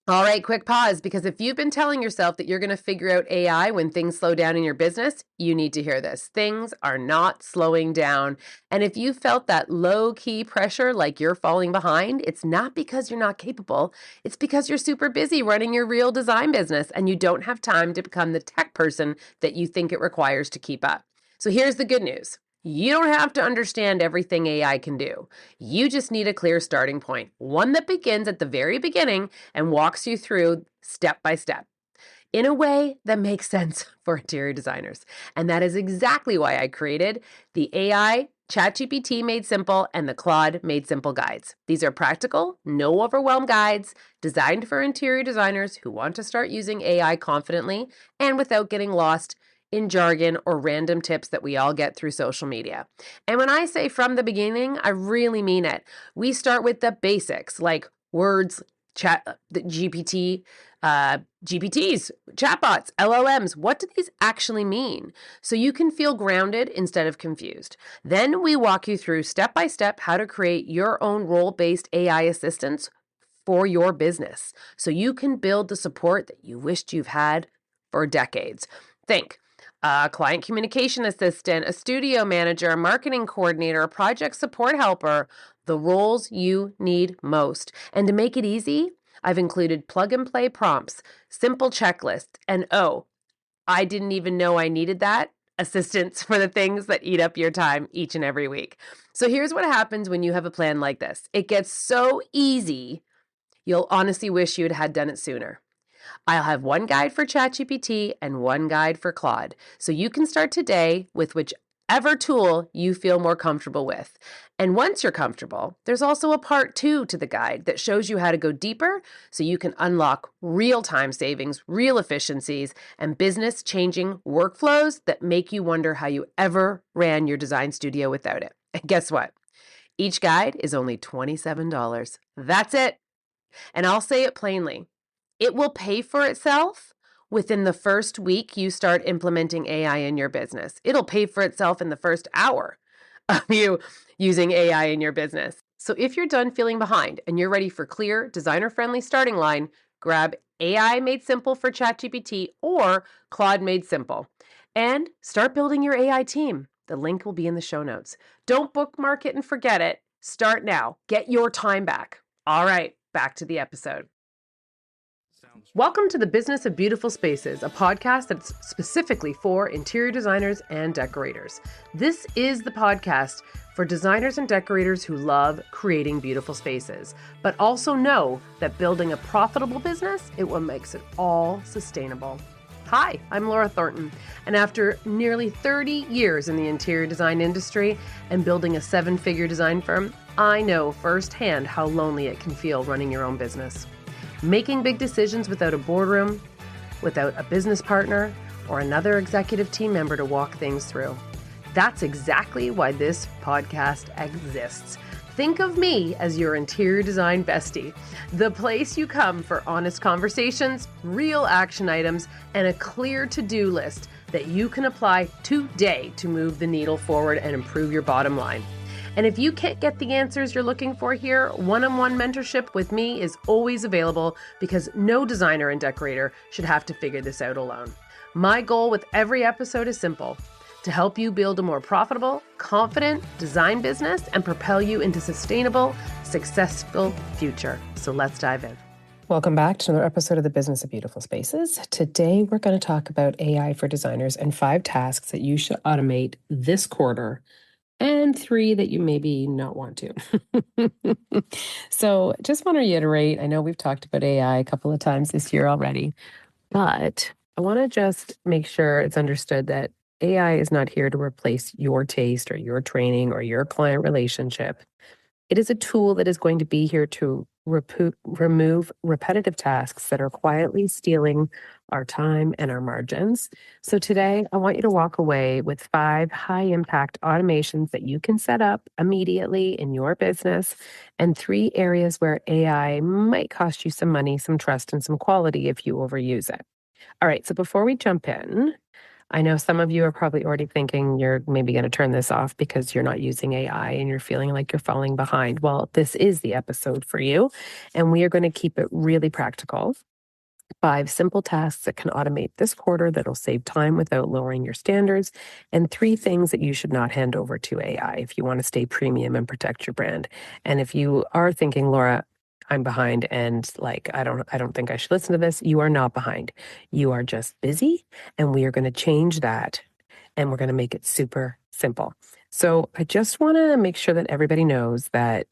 All right, quick pause, because if you've been telling yourself that you're going to figure out AI when things slow down in your business, you need to hear this. Things are not slowing down. And if you felt that low key pressure like you're falling behind, it's not because you're not capable. It's because you're super busy running your real design business and you don't have time to become the tech person that you think it requires to keep up. So here's the good news. You don't have to understand everything AI can do. You just need a clear starting point, one that begins at the very beginning and walks you through step by step in a way that makes sense for interior designers. And that is exactly why I created the AI ChatGPT Made Simple and the Claude Made Simple guides. These are practical, no overwhelm guides designed for interior designers who want to start using AI confidently and without getting lost in jargon or random tips that we all get through social media. And when I say from the beginning, I really mean it. We start with the basics like words, chat, the GPTs, chatbots, LLMs. What do these actually mean? So you can feel grounded instead of confused. Then we walk you through step by step how to create your own role-based AI assistants for your business so you can build the support that you wished you've had for decades. Think a client communication assistant, a studio manager, a marketing coordinator, a project support helper, the roles you need most. And to make it easy, I've included plug and play prompts, simple checklists, and I didn't even know I needed that, assistance for the things that eat up your time each and every week. So here's what happens when you have a plan like this. It gets so easy, you'll honestly wish you had done it sooner. I'll have one guide for ChatGPT and one guide for Claude. So you can start today with whichever tool you feel more comfortable with. And once you're comfortable, there's also a part 2 to the guide that shows you how to go deeper so you can unlock real time savings, real efficiencies, and business changing workflows that make you wonder how you ever ran your design studio without it. And guess what? Each guide is only $27. That's it. And I'll say it plainly. It will pay for itself within the first week you start implementing AI in your business. It'll pay for itself in the first hour of you using AI in your business. So if you're done feeling behind and you're ready for clear, designer-friendly starting line, grab AI Made Simple for ChatGPT or Claude Made Simple and start building your AI team. The link will be in the show notes. Don't bookmark it and forget it. Start now. Get your time back. All right, back to the episode. Welcome to the Business of Beautiful Spaces, a podcast that's specifically for interior designers and decorators. This is the podcast for designers and decorators who love creating beautiful spaces, but also know that building a profitable business is what makes it all sustainable. Hi, I'm Laura Thornton, and after nearly 30 years in the interior design industry and building a 7-figure design firm, I know firsthand how lonely it can feel running your own business. Making big decisions without a boardroom, without a business partner, or another executive team member to walk things through. That's exactly why this podcast exists. Think of me as your interior design bestie, the place you come for honest conversations, real action items, and a clear to-do list that you can apply today to move the needle forward and improve your bottom line. And if you can't get the answers you're looking for here, one-on-one mentorship with me is always available because no designer and decorator should have to figure this out alone. My goal with every episode is simple: to help you build a more profitable, confident design business and propel you into sustainable, successful future. So let's dive in. Welcome back to another episode of the Business of Beautiful Spaces. Today, we're going to talk about AI for designers and 5 tasks that you should automate this quarter and 3 that you maybe not want to. So just want to reiterate, I know we've talked about AI a couple of times this year already, but I want to just make sure it's understood that AI is not here to replace your taste or your training or your client relationship. It is a tool that is going to be here to remove repetitive tasks that are quietly stealing our time and our margins. So today, I want you to walk away with 5 high-impact automations that you can set up immediately in your business, and 3 areas where AI might cost you some money, some trust, and some quality if you overuse it. All right, so before we jump in, I know some of you are probably already thinking you're maybe going to turn this off because you're not using AI and you're feeling like you're falling behind. Well, this is the episode for you, and we are going to keep it really practical. 5 simple tasks that can automate this quarter that'll save time without lowering your standards, and 3 things that you should not hand over to AI if you want to stay premium and protect your brand. And if you are thinking, Laura, I'm behind and like I don't think I should listen to this, you are not behind. You are just busy, and we are going to change that, and we're going to make it super simple. So I just want to make sure that everybody knows that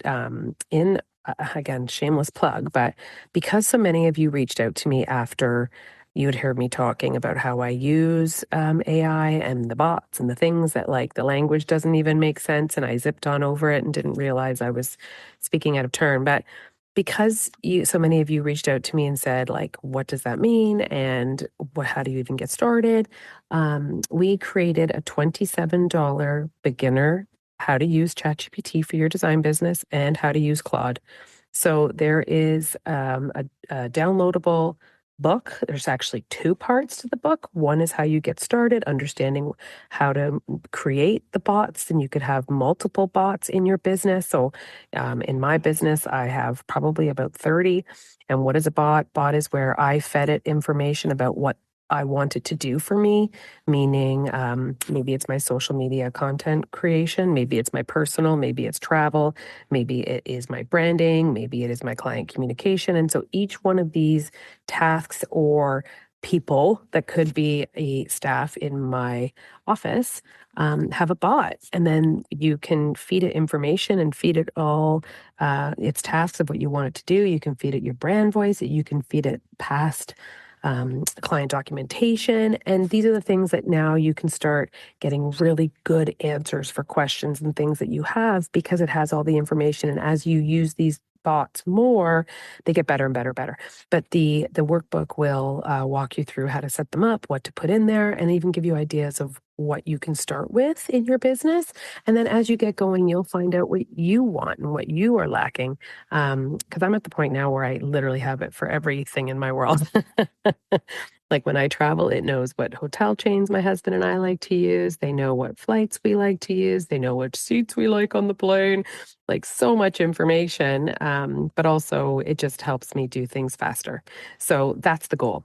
again, shameless plug, but because so many of you reached out to me after you had heard me talking about how I use AI and the bots and the things that like the language doesn't even make sense, and I zipped on over it and didn't realize I was speaking out of turn. But because so many of you reached out to me and said, like, what does that mean? And how do you even get started? We created a $27 beginner how to use ChatGPT for your design business and how to use Claude. So there is a downloadable book. There's actually 2 parts to the book. One is how you get started, understanding how to create the bots, and you could have multiple bots in your business. So in my business, I have probably about 30. And what is a bot? Bot is where I fed it information about what I want it to do for me, meaning maybe it's my social media content creation, maybe it's my personal, maybe it's travel, maybe it is my branding, maybe it is my client communication. And so each one of these tasks or people that could be a staff in my office have a bot, and then you can feed it information and feed it all its tasks of what you want it to do. You can feed it your brand voice, you can feed it past client documentation. And these are the things that now you can start getting really good answers for questions and things that you have because it has all the information. And as you use these bots more, they get better and better and better. But the workbook will walk you through how to set them up, what to put in there, and even give you ideas of what you can start with in your business. And then as you get going, you'll find out what you want and what you are lacking. Because I'm at the point now where I literally have it for everything in my world. Like when I travel, it knows what hotel chains my husband and I like to use. They know what flights we like to use. They know which seats we like on the plane. Like so much information. But also it just helps me do things faster. So that's the goal.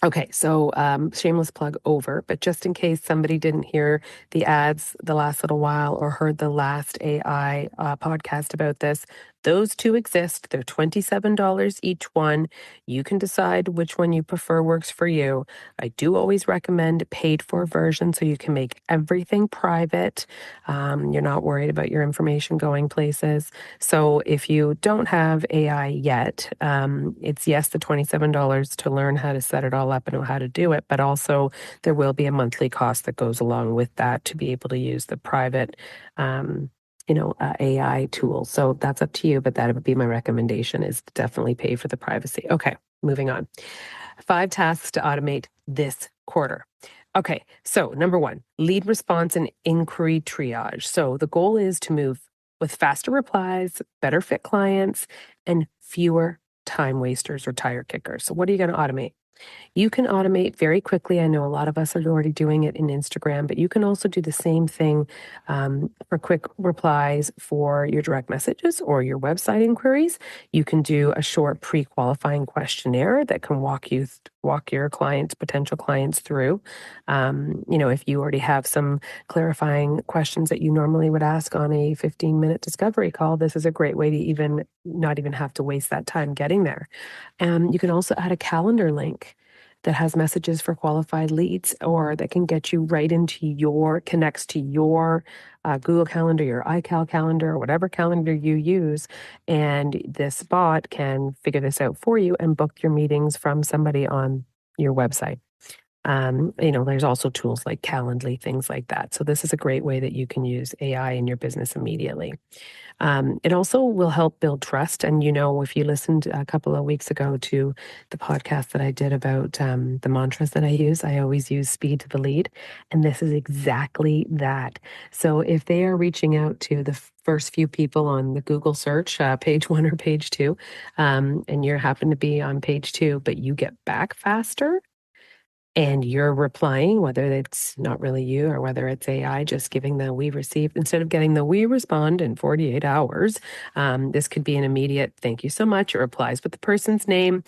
Okay, so shameless plug over, but just in case somebody didn't hear the ads the last little while or heard the last AI podcast about this, those 2 exist. They're $27 each one. You can decide which one you prefer works for you. I do always recommend paid for version so you can make everything private. You're not worried about your information going places. So if you don't have AI yet, it's yes, the $27 to learn how to set it all up and know how to do it, but also there will be a monthly cost that goes along with that to be able to use the private AI tool. So that's up to you, but that would be my recommendation is to definitely pay for the privacy. Okay, moving on. 5 tasks to automate this quarter. Okay, so number 1, lead response and inquiry triage. So the goal is to move with faster replies, better fit clients, and fewer time wasters or tire kickers. So what are you going to automate? You can automate very quickly. I know a lot of us are already doing it in Instagram, but you can also do the same thing for quick replies for your direct messages or your website inquiries. You can do a short pre-qualifying questionnaire that can walk your potential clients through. If you already have some clarifying questions that you normally would ask on a 15-minute discovery call, this is a great way to not even have to waste that time getting there. You can also add a calendar link that has messages for qualified leads or that can get you right into connects to your Google Calendar, your iCal calendar, or whatever calendar you use. And this bot can figure this out for you and book your meetings from somebody on your website. There's also tools like Calendly, things like that. So this is a great way that you can use AI in your business immediately. It also will help build trust. And, if you listened a couple of weeks ago to the podcast that I did about the mantras that I use, I always use speed to the lead. And this is exactly that. So if they are reaching out to the first few people on the Google search, page 1 or page 2, and you happen to be on page 2, but you get back faster, and you're replying, whether it's not really you or whether it's AI, just giving the we received instead of getting the we respond in 48 hours. This could be an immediate thank you so much. It replies with the person's name.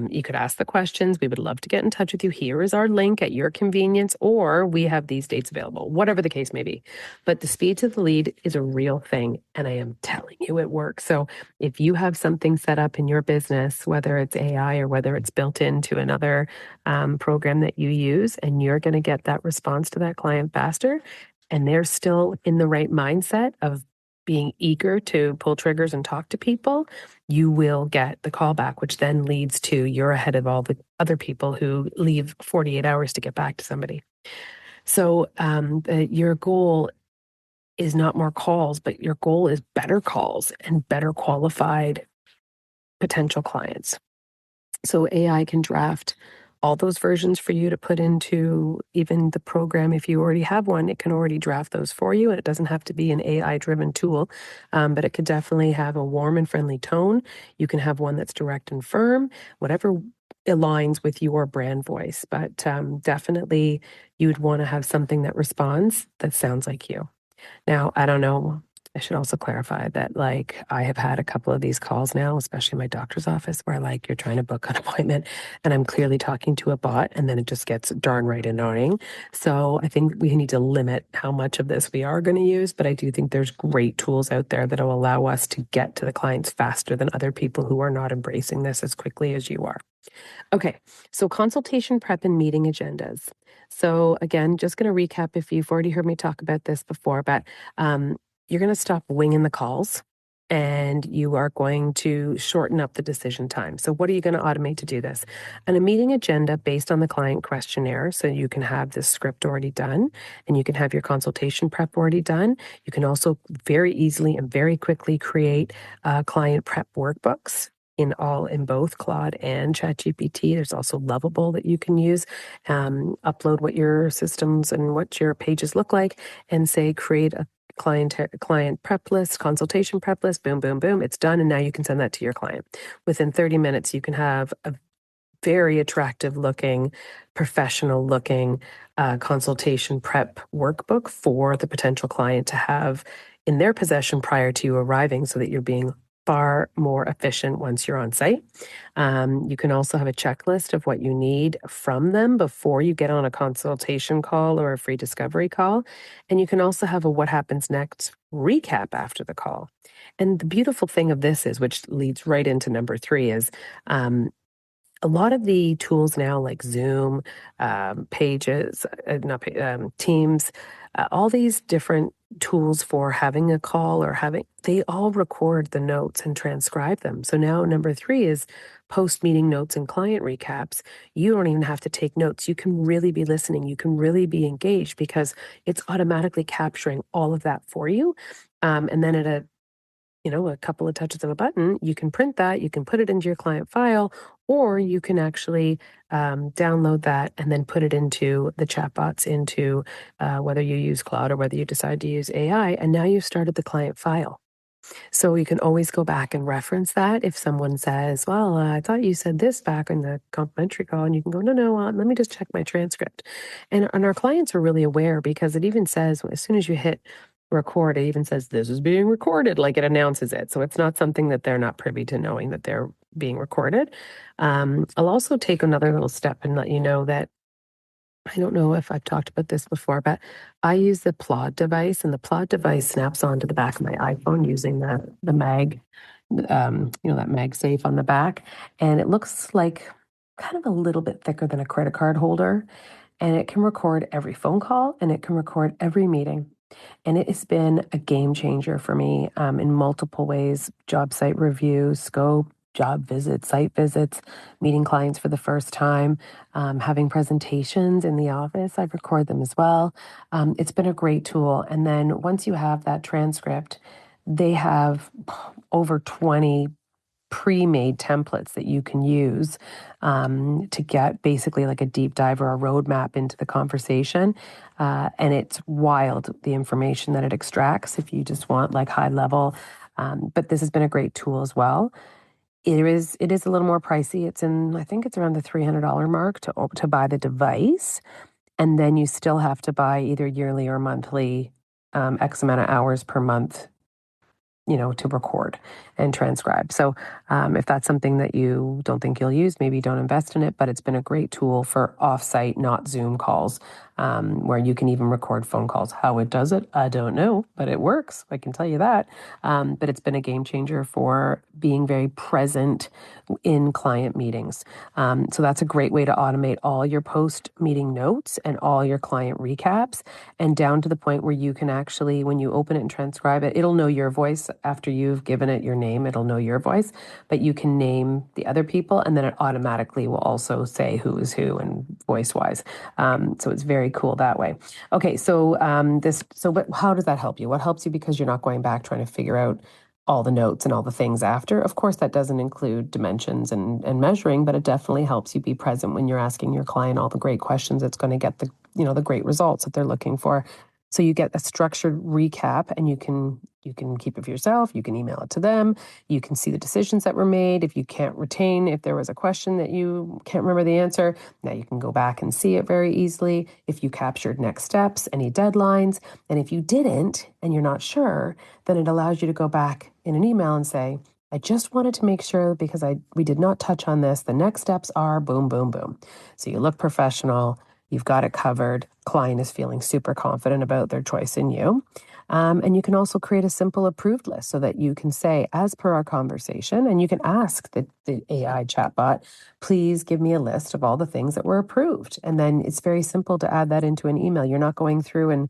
You could ask the questions. We would love to get in touch with you. Here is our link at your convenience, or we have these dates available, whatever the case may be. But the speed to the lead is a real thing, and I am telling you it works. So if you have something set up in your business, whether it's AI or whether it's built into another program that you use, and you're going to get that response to that client faster, and they're still in the right mindset of being eager to pull triggers and talk to people, you will get the call back, which then leads to you're ahead of all the other people who leave 48 hours to get back to somebody. So your goal is not more calls, but your goal is better calls and better qualified potential clients. So AI can draft all those versions for you to put into even the program. If you already have one, it can already draft those for you. And it doesn't have to be an AI-driven tool, but it could definitely have a warm and friendly tone. You can have one that's direct and firm, whatever aligns with your brand voice. But definitely you would want to have something that responds that sounds like you. Now, I don't know. I should also clarify that, I have had a couple of these calls now, especially in my doctor's office, where, you're trying to book an appointment and I'm clearly talking to a bot, and then it just gets darn right annoying. So I think we need to limit how much of this we are going to use, but I do think there's great tools out there that will allow us to get to the clients faster than other people who are not embracing this as quickly as you are. Okay, so consultation prep and meeting agendas. So again, just going to recap if you've already heard me talk about this before, but you're going to stop winging the calls and you are going to shorten up the decision time. So what are you going to automate to do this? And a meeting agenda based on the client questionnaire. So you can have this script already done and you can have your consultation prep already done. You can also very easily and very quickly create client prep workbooks in both Claude and ChatGPT. There's also Lovable that you can use. Upload what your systems and what your pages look like, and say create a client prep list, consultation prep list. Boom, boom, boom. It's done, and now you can send that to your client. Within 30 minutes, you can have a very attractive looking, professional looking consultation prep workbook for the potential client to have in their possession prior to you arriving, so that you're being far more efficient once you're on site. You can also have a checklist of what you need from them before you get on a consultation call or a free discovery call. And you can also have a what happens next recap after the call. And the beautiful thing of this is, which leads right into number 3, is a lot of the tools now, like Zoom, Pages, Teams, all these different tools for having a call they all record the notes and transcribe them. So now number 3 is post-meeting notes and client recaps. You don't even have to take notes. You can really be listening. You can really be engaged because it's automatically capturing all of that for you. And then at a couple of touches of a button, you can print that, you can put it into your client file, or you can actually download that and then put it into the chatbots, into whether you use Claude or whether you decide to use AI. And now you've started the client file. So you can always go back and reference that. If someone says, well, I thought you said this back in the complimentary call, and you can go, no, let me just check my transcript. And our clients are really aware, because it even says, as soon as you hit record, it even says this is being recorded, like it announces it. So it's not something that they're not privy to knowing that they're being recorded. I'll also take another little step and let you know that I don't know if I've talked about this before, but I use the Plod device, and the Plod device snaps onto the back of my iPhone using the mag, that MagSafe on the back, and it looks like kind of a little bit thicker than a credit card holder, and it can record every phone call and it can record every meeting. And it has been a game changer for me in multiple ways: job site reviews, scope, job visits, site visits, meeting clients for the first time, having presentations in the office. I record them as well. It's been a great tool. And then once you have that transcript, they have over 20 pre-made templates that you can use to get basically like a deep dive or a roadmap into the conversation. And it's wild, the information that it extracts, if you just want like high level. But this has been a great tool as well. It is a little more pricey. I think it's around the $300 mark to buy the device, and then you still have to buy either yearly or monthly, X amount of hours per month, to record and transcribe. So, if that's something that you don't think you'll use, maybe don't invest in it. But it's been a great tool for offsite, not Zoom calls, where you can even record phone calls. How it does it, I don't know, but it works. I can tell you that. But it's been a game changer for being very present in client meetings. So that's a great way to automate all your post meeting notes and all your client recaps, and down to the point where you can actually, when you open it and transcribe it, it'll know your voice after you've given it your name. It'll know your voice, but you can name the other people, and then it automatically will also say who is who and voice wise. So it's very cool that way. Okay, so how does that help you? What helps you, because you're not going back trying to figure out all the notes and all the things after. Of course, that doesn't include dimensions and measuring, but it definitely helps you be present when you're asking your client all the great questions. It's going to get the great results that they're looking for. So you get a structured recap, and you can keep it for yourself. You can email it to them. You can see the decisions that were made. If you can't retain, if there was a question that you can't remember the answer, now you can go back and see it very easily. If you captured next steps, any deadlines, and if you didn't and you're not sure, then it allows you to go back in an email and say, I just wanted to make sure, because we did not touch on this. The next steps are boom, boom, boom. So you look professional. You've got it covered. Client is feeling super confident about their choice in you. And you can also create a simple approved list so that you can say, as per our conversation, and you can ask the AI chatbot, please give me a list of all the things that were approved. And then it's very simple to add that into an email. You're not going through and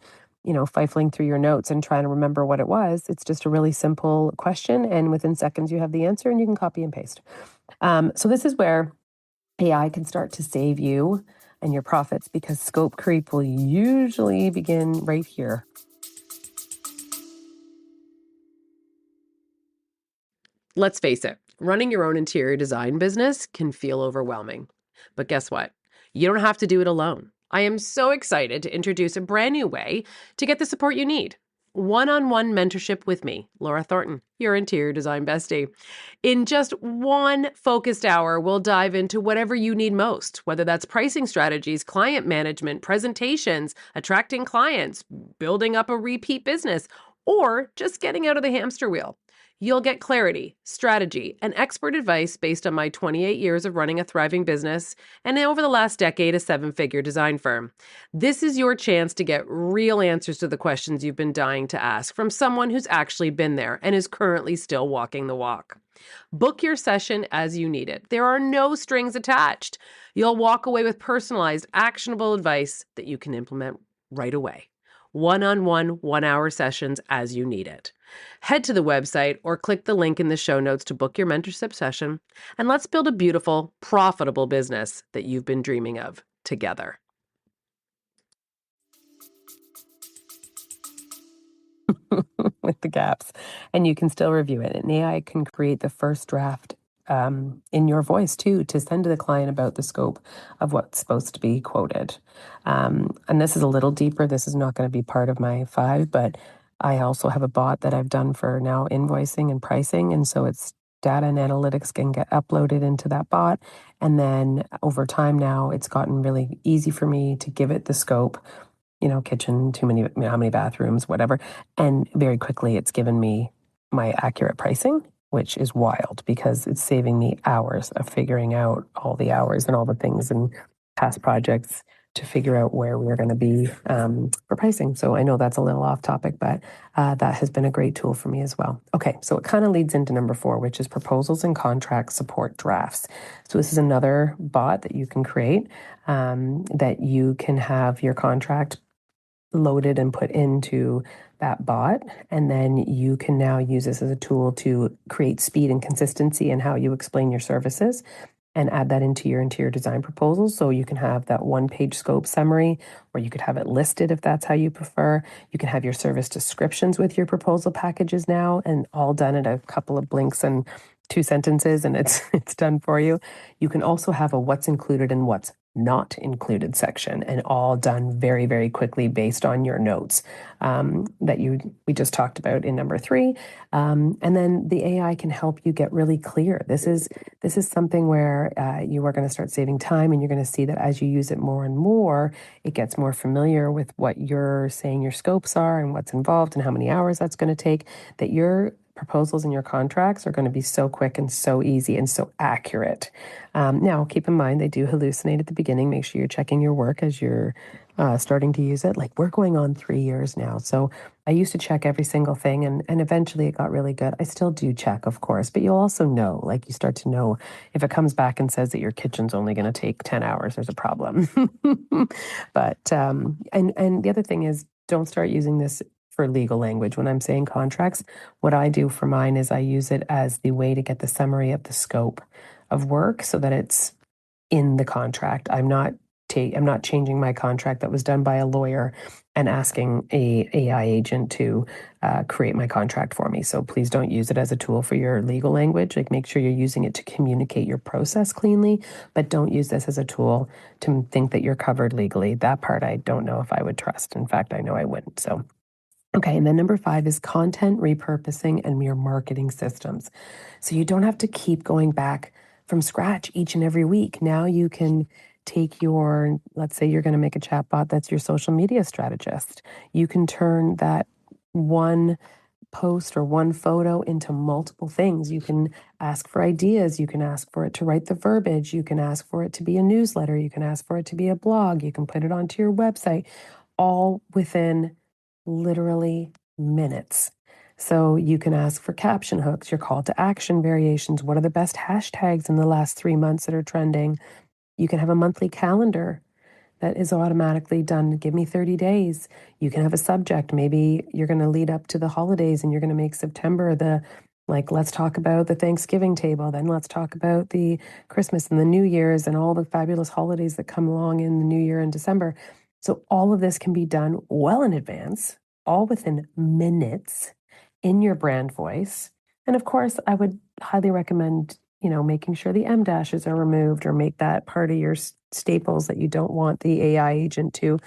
fifling through your notes and trying to remember what it was. It's just a really simple question, and within seconds you have the answer, and you can copy and paste. So this is where AI can start to save you and your profits, because scope creep will usually begin right here. Let's face it, running your own interior design business can feel overwhelming. But guess what? You don't have to do it alone. I am so excited to introduce a brand new way to get the support you need. One-on-one mentorship with me, Laura Thornton, your interior design bestie. In just one focused hour, we'll dive into whatever you need most, whether that's pricing strategies, client management, presentations, attracting clients, building up a repeat business, or just getting out of the hamster wheel. You'll get clarity, strategy, and expert advice based on my 28 years of running a thriving business and over the last decade, a 7-figure design firm. This is your chance to get real answers to the questions you've been dying to ask from someone who's actually been there and is currently still walking the walk. Book your session as you need it. There are no strings attached. You'll walk away with personalized, actionable advice that you can implement right away. One-on-one, 1-hour sessions as you need it. Head to the website or click the link in the show notes to book your mentorship session, and let's build a beautiful, profitable business that you've been dreaming of together. With the gaps, and you can still review it. And AI can create the first draft in your voice too, to send to the client about the scope of what's supposed to be quoted. And this is a little deeper. This is not going to be part of my 5, but I also have a bot that I've done for now invoicing and pricing. And so it's data and analytics can get uploaded into that bot. And then over time now, it's gotten really easy for me to give it the scope, kitchen, how many bathrooms, whatever. And very quickly, it's given me my accurate pricing, which is wild, because it's saving me hours of figuring out all the hours and all the things and past projects to figure out where we're going to be for pricing. So I know that's a little off topic, but that has been a great tool for me as well. Okay, so it kind of leads into number 4, which is proposals and contract support drafts. So this is another bot that you can create, that you can have your contract loaded and put into that bot. And then you can now use this as a tool to create speed and consistency in how you explain your services, and add that into your interior design proposals. So you can have that 1-page scope summary, or you could have it listed if that's how you prefer. You can have your service descriptions with your proposal packages now, and all done in a couple of blinks and 2 sentences, and it's done for you. You can also have a what's included and what's not included section, and all done very, very quickly based on your notes that we just talked about in number 3. And then the AI can help you get really clear. This is something where you are going to start saving time, and you're going to see that as you use it more and more, it gets more familiar with what you're saying your scopes are and what's involved and how many hours that's going to take, that your proposals and your contracts are going to be so quick and so easy and so accurate. Now, keep in mind, they do hallucinate at the beginning. Make sure you're checking your work as you're starting to use it. Like, we're going on 3 years now. So I used to check every single thing, and eventually it got really good. I still do check, of course, but you'll also know, like, you start to know if it comes back and says that your kitchen's only going to take 10 hours, there's a problem. But, and the other thing is, don't start using this for legal language. When I'm saying contracts, what I do for mine is I use it as the way to get the summary of the scope of work so that it's in the contract. I'm not changing my contract that was done by a lawyer and asking a AI agent to create my contract for me. So please don't use it as a tool for your legal language. Like, make sure you're using it to communicate your process cleanly, but don't use this as a tool to think that you're covered legally. That part I don't know if I would trust. In fact, I know I wouldn't. So okay, and then number 5 is content repurposing and your marketing systems. So you don't have to keep going back from scratch each and every week. Now you can take let's say you're going to make a chatbot that's your social media strategist. You can turn that one post or one photo into multiple things. You can ask for ideas. You can ask for it to write the verbiage. You can ask for it to be a newsletter. You can ask for it to be a blog. You can put it onto your website, all within literally minutes. So you can ask for caption hooks, your call to action variations. What are the best hashtags in the last 3 months that are trending? You can have a monthly calendar that is automatically done. Give me 30 days. You can have a subject. Maybe you're going to lead up to the holidays and you're going to make September let's talk about the Thanksgiving table. Then let's talk about the Christmas and the New Year's and all the fabulous holidays that come along in the New Year and December. So all of this can be done well in advance, all within minutes in your brand voice. And of course, I would highly recommend, making sure the M dashes are removed, or make that part of your staples that you don't want the AI agent to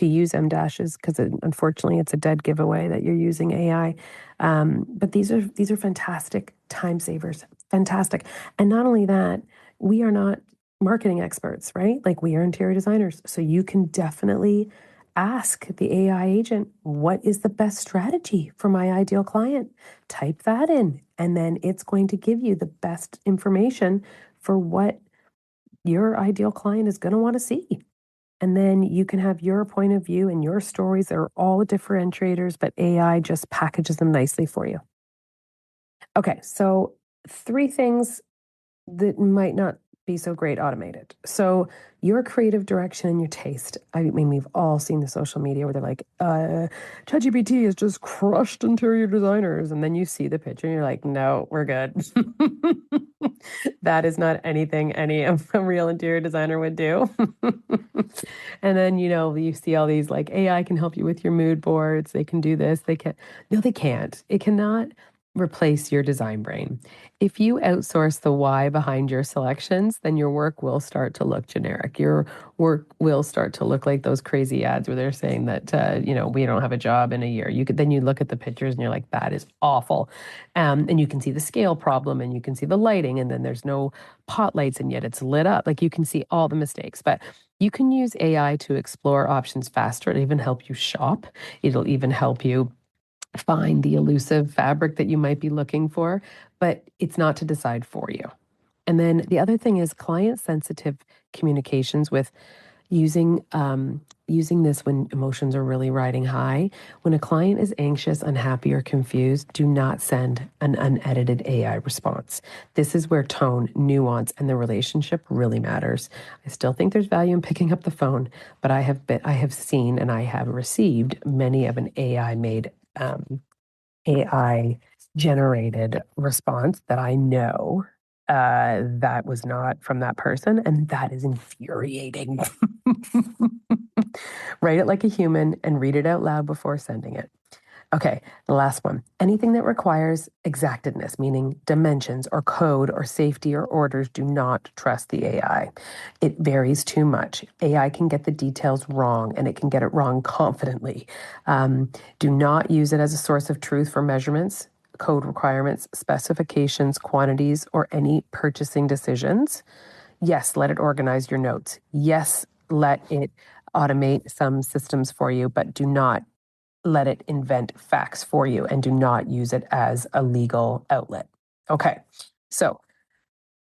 use M dashes, because unfortunately it's a dead giveaway that you're using AI. But these are fantastic time savers, fantastic. And not only that, we are not marketing experts, right? Like, we are interior designers. So you can definitely ask the AI agent, what is the best strategy for my ideal client? Type that in, and then it's going to give you the best information for what your ideal client is going to want to see. And then you can have your point of view and your stories. They're all differentiators, but AI just packages them nicely for you. Okay, so 3 things that might not be so great automated. So your creative direction and your taste. I mean, we've all seen the social media where they're like, ChatGPT has just crushed interior designers. And then you see the picture and you're like, no, we're good. That is not anything any of a real interior designer would do. And then, you see all these like, AI can help you with your mood boards. They can do this. No, they can't. It cannot replace your design brain. If you outsource the why behind your selections, then your work will start to look generic. Your work will start to look like those crazy ads where they're saying that, we don't have a job in a year. Then you look at the pictures and you're like, that is awful. And you can see the scale problem, and you can see the lighting, and then there's no pot lights, and yet it's lit up. Like, you can see all the mistakes, but you can use AI to explore options faster. It'll even help you shop. It'll even help you find the elusive fabric that you might be looking for, but it's not to decide for you. And then the other thing is client-sensitive communications with using this when emotions are really riding high. When a client is anxious, unhappy, or confused, do not send an unedited AI response. This is where tone, nuance, and the relationship really matters. I still think there's value in picking up the phone, but I have seen and I have received many of an AI generated response that I know that was not from that person, and that is infuriating. Write it like a human and read it out loud before sending it. Okay, the last one. Anything that requires exactedness, meaning dimensions or code or safety or orders, do not trust the AI. It varies too much. AI can get the details wrong, and it can get it wrong confidently. Do not use it as a source of truth for measurements, code requirements, specifications, quantities, or any purchasing decisions. Yes, let it organize your notes. Yes, let it automate some systems for you, but do not let it invent facts for you, and do not use it as a legal outlet. Okay, so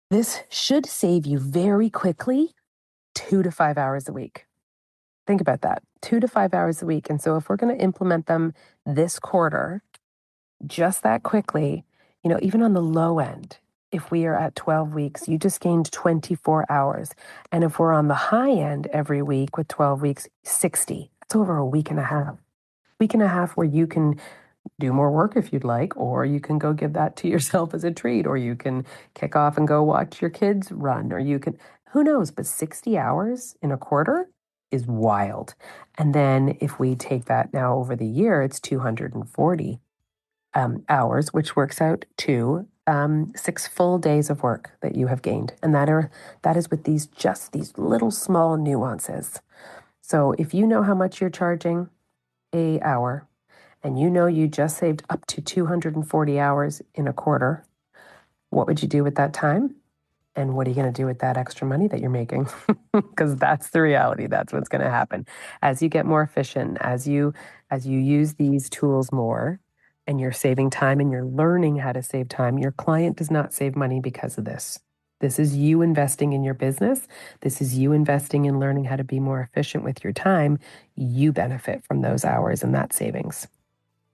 this should save you very quickly 2 to 5 hours a week. Think about that, 2 to 5 hours a week. And so if we're going to implement them this quarter, just that quickly, even on the low end, if we are at 12 weeks, you just gained 24 hours. And if we're on the high end every week with 12 weeks, 60. That's over a week and a half. Week and a half where you can do more work if you'd like, or you can go give that to yourself as a treat, or you can kick off and go watch your kids run, or you can, who knows, but 60 hours in a quarter is wild. And then if we take that now over the year, it's 240 hours, which works out to 6 full days of work that you have gained. And that is with these little small nuances. So if you know how much you're charging an hour, and you just saved up to 240 hours in a quarter, what would you do with that time? And what are you going to do with that extra money that you're making? Because that's the reality. That's what's going to happen. As you get more efficient, as you use these tools more, and you're saving time and you're learning how to save time, your client does not save money because of this. This is you investing in your business. This is you investing in learning how to be more efficient with your time. You benefit from those hours and that savings.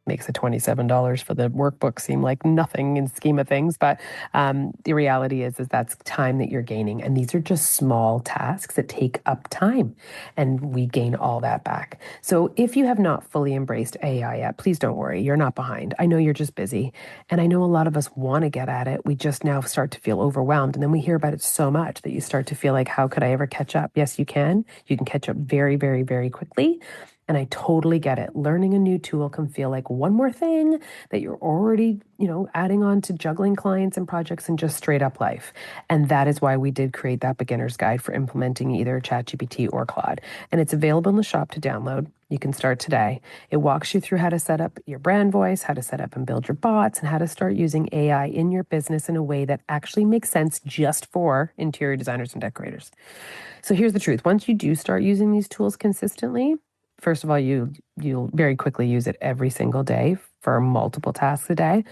Makes the $27 for the workbook seem like nothing in the scheme of things. But the reality is that's time that you're gaining. And these are just small tasks that take up time. And we gain all that back. So if you have not fully embraced AI yet, please don't worry. You're not behind. I know you're just busy. And I know a lot of us want to get at it. We just now start to feel overwhelmed. And then we hear about it so much that you start to feel like, how could I ever catch up? Yes, you can. You can catch up very, very, very quickly. And I totally get it. Learning a new tool can feel like one more thing that you're already, adding on to juggling clients and projects and just straight up life. And that is why we did create that beginner's guide for implementing either ChatGPT or Claude. And it's available in the shop to download. You can start today. It walks you through how to set up your brand voice, how to set up and build your bots, and how to start using AI in your business in a way that actually makes sense just for interior designers and decorators. So here's the truth. Once you do start using these tools consistently, first of all, you'll very quickly use it every single day for multiple tasks a day,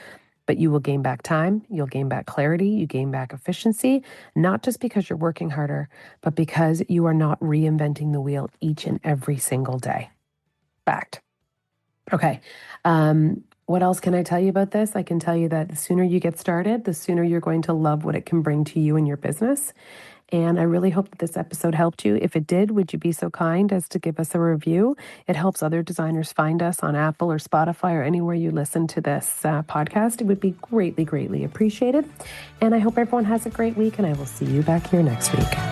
but you will gain back time, you'll gain back clarity, you gain back efficiency, not just because you're working harder, but because you are not reinventing the wheel each and every single day. Fact. Okay. What else can I tell you about this? I can tell you that the sooner you get started, the sooner you're going to love what it can bring to you and your business. And I really hope that this episode helped you. If it did, would you be so kind as to give us a review? It helps other designers find us on Apple or Spotify or anywhere you listen to this podcast. It would be greatly, greatly appreciated. And I hope everyone has a great week, and I will see you back here next week.